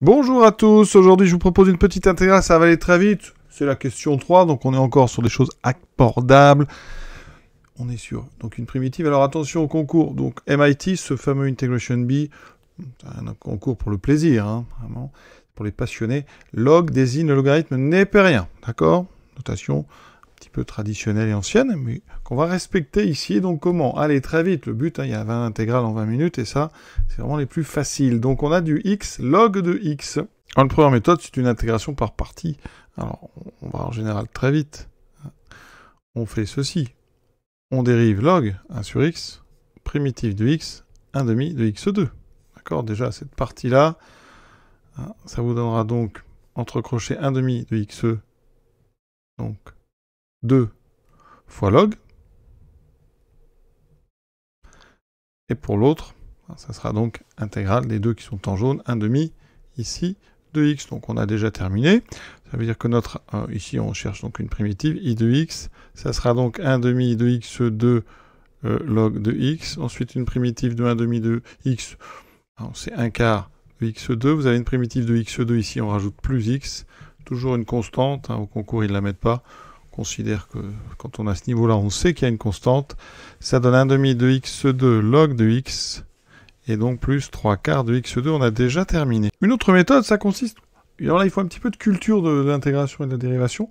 Bonjour à tous, aujourd'hui je vous propose une petite intégrale, ça va aller très vite, c'est la question 3, donc on est encore sur des choses abordables. On est sur donc une primitive, alors attention au concours, donc MIT, ce fameux Integration B, un concours pour le plaisir, hein, vraiment, pour les passionnés. Log désigne le logarithme népérien, d'accord? Notation un petit peu traditionnelle et ancienne, mais qu'on va respecter ici. Donc comment? Allez, très vite, le but, hein, il y a 20 intégrales en 20 minutes, et ça, c'est vraiment les plus faciles. Donc on a du x, log de x. Alors, la première méthode, c'est une intégration par partie. Alors, on va en général très vite. On fait ceci. On dérive log 1 sur x, primitive de x, 1 demi de x2. D'accord? Déjà, cette partie-là, ça vous donnera donc, entre crochets, 1 demi de x, donc 2 fois log. Et pour l'autre, ça sera donc intégrale des deux qui sont en jaune, 1 demi ici de x. Donc on a déjà terminé. Ça veut dire que notre, ici on cherche donc une primitive, i de x. Ça sera donc 1 demi de x2 log de x. Ensuite une primitive de 1 demi de x. C'est 1 quart de x2. Vous avez une primitive de x2 ici, on rajoute plus x. Toujours une constante. Au concours ils ne la mettent pas. On considère que quand on a ce niveau-là, on sait qu'il y a une constante. Ça donne 1 demi de x2 log de x. Et donc plus 3 quarts de x2, on a déjà terminé. Une autre méthode, ça consiste... Alors là, il faut un petit peu de culture de l'intégration et de la dérivation.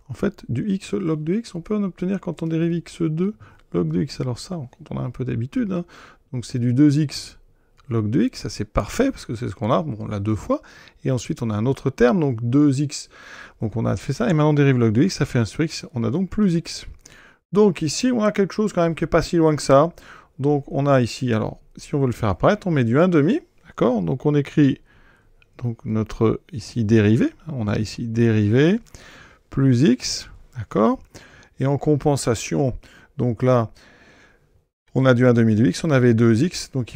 En fait, du x log de x, on peut en obtenir quand on dérive x2 log de x. Alors ça, quand on a un peu d'habitude, hein, donc c'est du 2x log de x, ça c'est parfait, parce que c'est ce qu'on a, bon, on l'a deux fois. Et ensuite, on a un autre terme, donc 2x. Donc on a fait ça, et maintenant on dérive log de x, ça fait 1 sur x, on a donc plus x. Donc ici, on a quelque chose quand même qui n'est pas si loin que ça. Donc on a ici, alors, si on veut le faire apparaître, on met du 1 demi, d'accord? Donc on écrit donc notre ici dérivé, on a ici dérivé, plus x, d'accord? Et en compensation, donc là, on a du 1 demi de x, on avait 2x, donc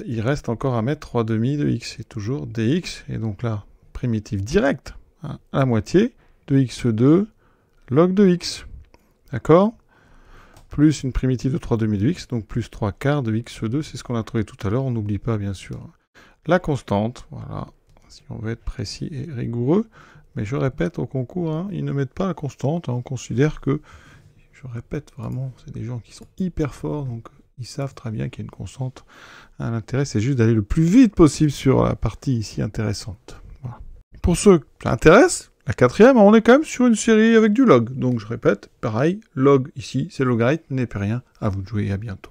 il reste encore à mettre 3 demi de x, c'est toujours dx, et donc là, primitive directe, hein, à la moitié, de x2 log de x, d'accord? Plus une primitive de 3 demi de x, donc plus 3 quarts de x2, c'est ce qu'on a trouvé tout à l'heure, on n'oublie pas bien sûr la constante, voilà, si on veut être précis et rigoureux, mais je répète au concours, hein, ils ne mettent pas la constante, hein, on considère que, je répète vraiment, c'est des gens qui sont hyper forts, donc ils savent très bien qu'il y a une constante. L'intérêt c'est juste d'aller le plus vite possible sur la partie ici intéressante. Voilà. Pour ceux que ça intéresse, la quatrième, on est quand même sur une série avec du log. Donc je répète, pareil, log ici, c'est le logarithme népérien. À vous de jouer et à bientôt.